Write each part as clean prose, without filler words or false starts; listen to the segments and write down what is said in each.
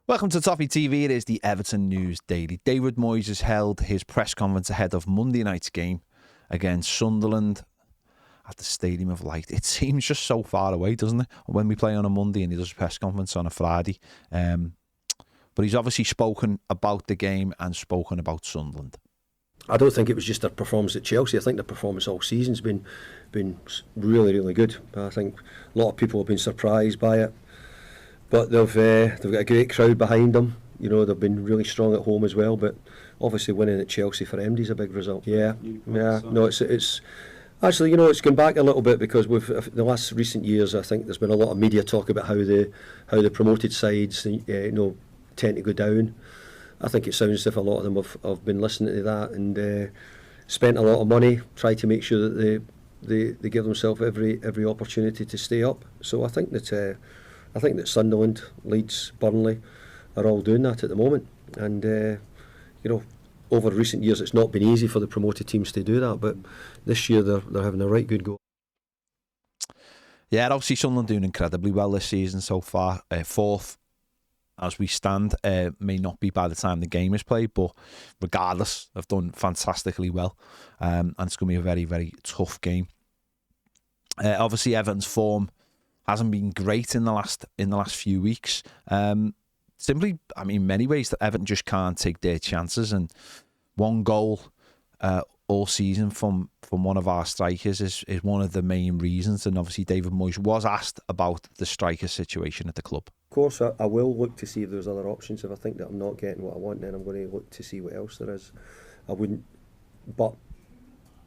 Welcome to Toffee TV. It is the Everton News Daily. David Moyes has held his press conference ahead of Monday night's game against Sunderland at the Stadium of Light. It seems just so far away, doesn't it? When we play on a Monday and he does a press conference on a Friday. But he's obviously spoken about the game and spoken about Sunderland. I don't think it was just their performance at Chelsea. I think their performance all season's been really, really good. I think a lot of people have been surprised by it. But they've got a great crowd behind them. You know, they've been really strong at home as well. But obviously winning at Chelsea for MD is a big result. Yeah. No, it's actually, you know, it's gone back a little bit because with the last recent years, I think there's been a lot of media talk about how the promoted sides, tend to go down. I think it sounds as if a lot of them have been listening to that and spent a lot of money, try to make sure that they give themselves every opportunity to stay up. So I think that Sunderland, Leeds, Burnley are all doing that at the moment. And over recent years, it's not been easy for the promoted teams to do that. But this year, they're having a right good go. Yeah, obviously Sunderland doing incredibly well this season so far. Fourth as we stand, may not be by the time the game is played, but regardless, they've done fantastically well. And it's going to be a very, very tough game. Obviously, Everton's form hasn't been great in the last few weeks. Simply, I mean, in many ways, that Everton just can't take their chances. And one goal all season from one of our strikers is one of the main reasons. And obviously, David Moyes was asked about the striker situation at the club. Of course, I will look to see if there's other options. If I think that I'm not getting what I want, then I'm going to look to see what else there is. I wouldn't, but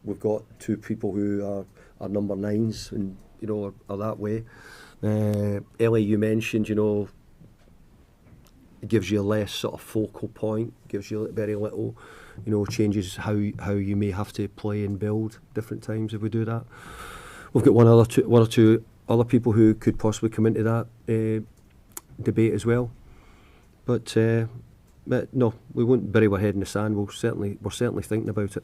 we've got two people who are number nines and, are that way. Ellie, you mentioned, it gives you a less sort of focal point, gives you very little, changes how you may have to play and build different times if we do that. We've got one or two other people who could possibly come into that debate as well, but no, we won't bury our head in the sand. We're certainly thinking about it.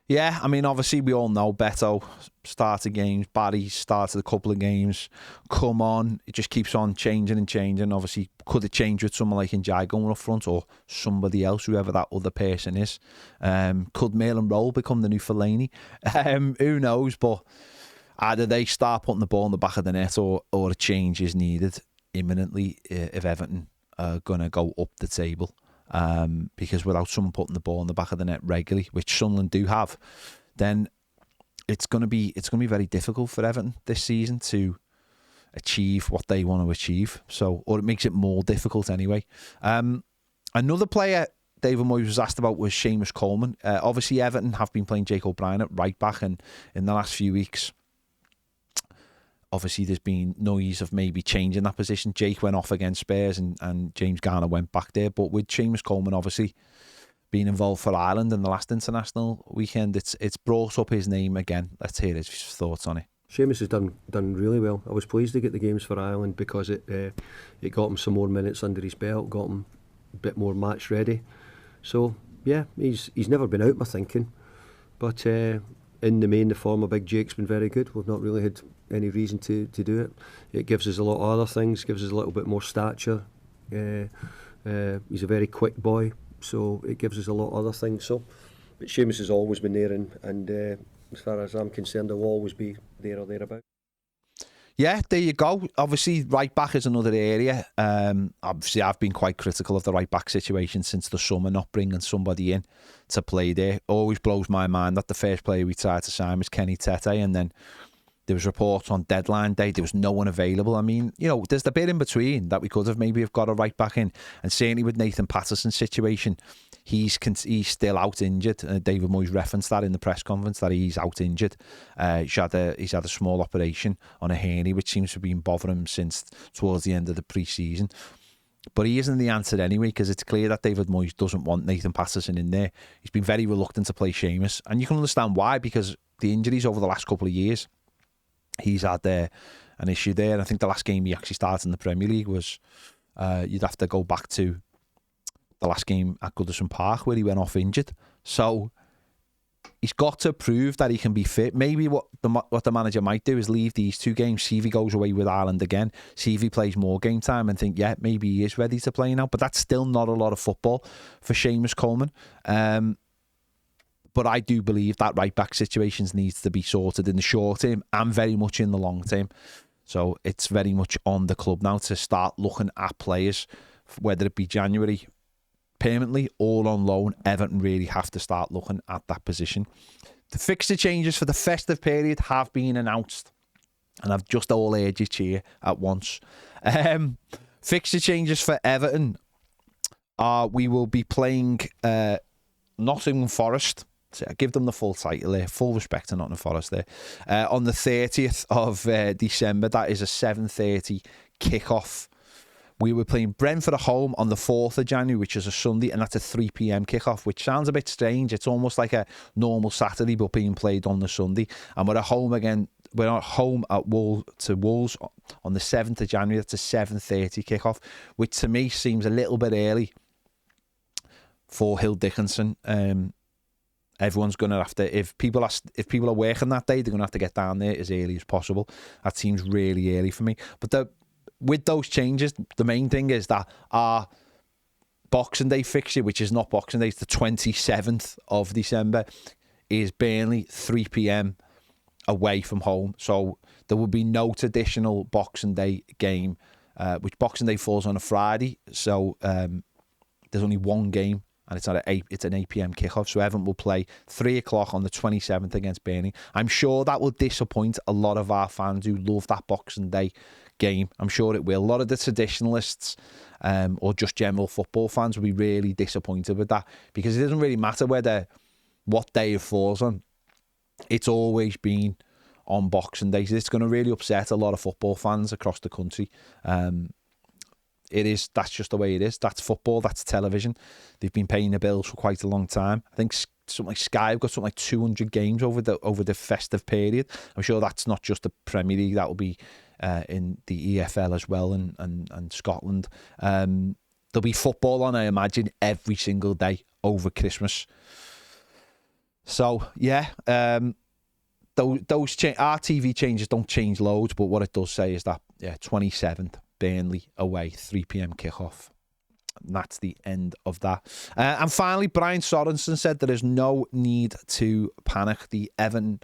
Yeah, I mean, obviously we all know Beto started games, Barry started a couple of games. Come on, it just keeps on changing and changing. Obviously, could it change with someone like Njai going up front or somebody else, whoever that other person is? Could Maitland Roll become the new Fellaini? Who knows? But either they start putting the ball in the back of the net or a change is needed imminently if Everton are going to go up the table. Because without someone putting the ball in the back of the net regularly, which Sunderland do have, then it's going to be very difficult for Everton this season to achieve what they want to achieve. Or it makes it more difficult anyway. Another player David Moyes was asked about was Seamus Coleman. Obviously, Everton have been playing Jake O'Brien at right back, and in the last few weeks, obviously, there's been noise of maybe changing that position. Jake went off against Spurs and James Garner went back there. But with Seamus Coleman obviously being involved for Ireland in the last international weekend, it's brought up his name again. Let's hear his thoughts on it. Seamus has done really well. I was pleased to get the games for Ireland because it got him some more minutes under his belt, got him a bit more match ready. So, yeah, he's never been out my thinking. But in the main, the form of Big Jake's been very good. We've not really had any reason to do it. It gives us a lot of other things, gives us a little bit more stature. He's a very quick boy, so it gives us a lot of other things. So, but Seamus has always been there, and as far as I'm concerned, he'll always be there or thereabouts. Yeah, there you go. Obviously, right back is another area. Obviously, I've been quite critical of the right back situation since the summer, not bringing somebody in to play there. Always blows my mind that the first player we tried to sign was Kenny Tete, and then there was reports on deadline day there was no one available. I mean, there's the bit in between that we could have maybe got a right back in, and certainly with Nathan Patterson's situation, he's still out injured. David Moyes referenced that in the press conference that he's out injured. He's had a small operation on a hernia, which seems to have been bothering him since towards the end of the pre-season. But he isn't the answer anyway, because it's clear that David Moyes doesn't want Nathan Patterson in there. He's been very reluctant to play Seamus, and you can understand why, because the injuries over the last couple of years, he's had an issue there. And I think the last game he actually started in the Premier League was, you'd have to go back to the last game at Goodison Park where he went off injured. So he's got to prove that he can be fit. Maybe what the manager might do is leave these 2 games, see if he goes away with Ireland again, see if he plays more game time and think, yeah, maybe he is ready to play now. But that's still not a lot of football for Seamus Coleman. But I do believe that right-back situations needs to be sorted in the short term and very much in the long term. So it's very much on the club now to start looking at players, whether it be January permanently or on loan. Everton really have to start looking at that position. The fixture changes for the festive period have been announced, and I've just all ages cheer at once. Fixture changes for Everton are we will be playing Nottingham Forest. So I give them the full title there, full respect to Nottingham Forest there. On the 30th of December, that is a 7:30 kickoff. We were playing Brentford at home on the 4th of January, which is a Sunday, and that's a 3 p.m. kickoff, which sounds a bit strange. It's almost like a normal Saturday, but being played on the Sunday. And we're at home again. We're at home at Wolves on the 7th of January. That's a 7:30 kickoff, which to me seems a little bit early for Hill Dickinson. Everyone's going to have to, if people are working that day, they're going to have to get down there as early as possible. That seems really early for me. But with those changes, the main thing is that our Boxing Day fixture, which is not Boxing Day, it's the 27th of December, is Burnley, 3 p.m. away from home. So there will be no traditional Boxing Day game, which Boxing Day falls on a Friday. So there's only one game, and it's an 8 p.m. kickoff. So Everton will play 3 o'clock on the 27th against Burnley. I'm sure that will disappoint a lot of our fans who love that Boxing Day game. I'm sure it will. A lot of the traditionalists or just general football fans will be really disappointed with that, because it doesn't really matter what day it falls on. It's always been on Boxing Day. So it's going to really upset a lot of football fans across the country. That's just the way it is. That's football, that's television. They've been paying the bills for quite a long time. I think something like Sky have got something like 200 games over the festive period. I'm sure that's not just the Premier League, that will be in the EFL as well, and Scotland. There'll be football on, I imagine, every single day over Christmas. So yeah, those our TV changes don't change loads, but what it does say is that 27th Burnley away, 3 p.m. kickoff. And that's the end of that. And finally, Brian Sorensen said there is no need to panic. The Everton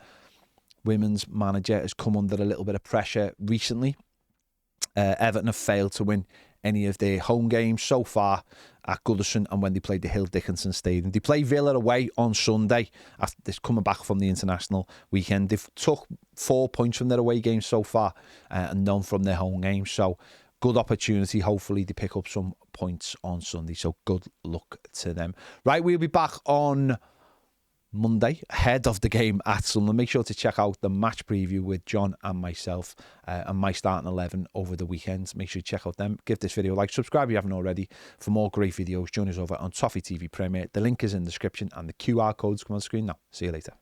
women's manager has come under a little bit of pressure recently. Everton have failed to win any of their home games so far at Goodison and when they played the Hill Dickinson Stadium. They play Villa away on Sunday after this coming back from the international weekend. They've took 4 points from their away games so far and none from their home games. So good opportunity. Hopefully they pick up some points on Sunday. So good luck to them. Right, we'll be back on Monday ahead of the game at Sunderland. Make sure to check out the match preview with John and myself and my starting 11 over the weekend. Make sure you check out them. Give this video a like, subscribe if you haven't already for more great videos. Join us over on Toffee TV Premier. The link is in the description and the QR codes come on screen now. See you later.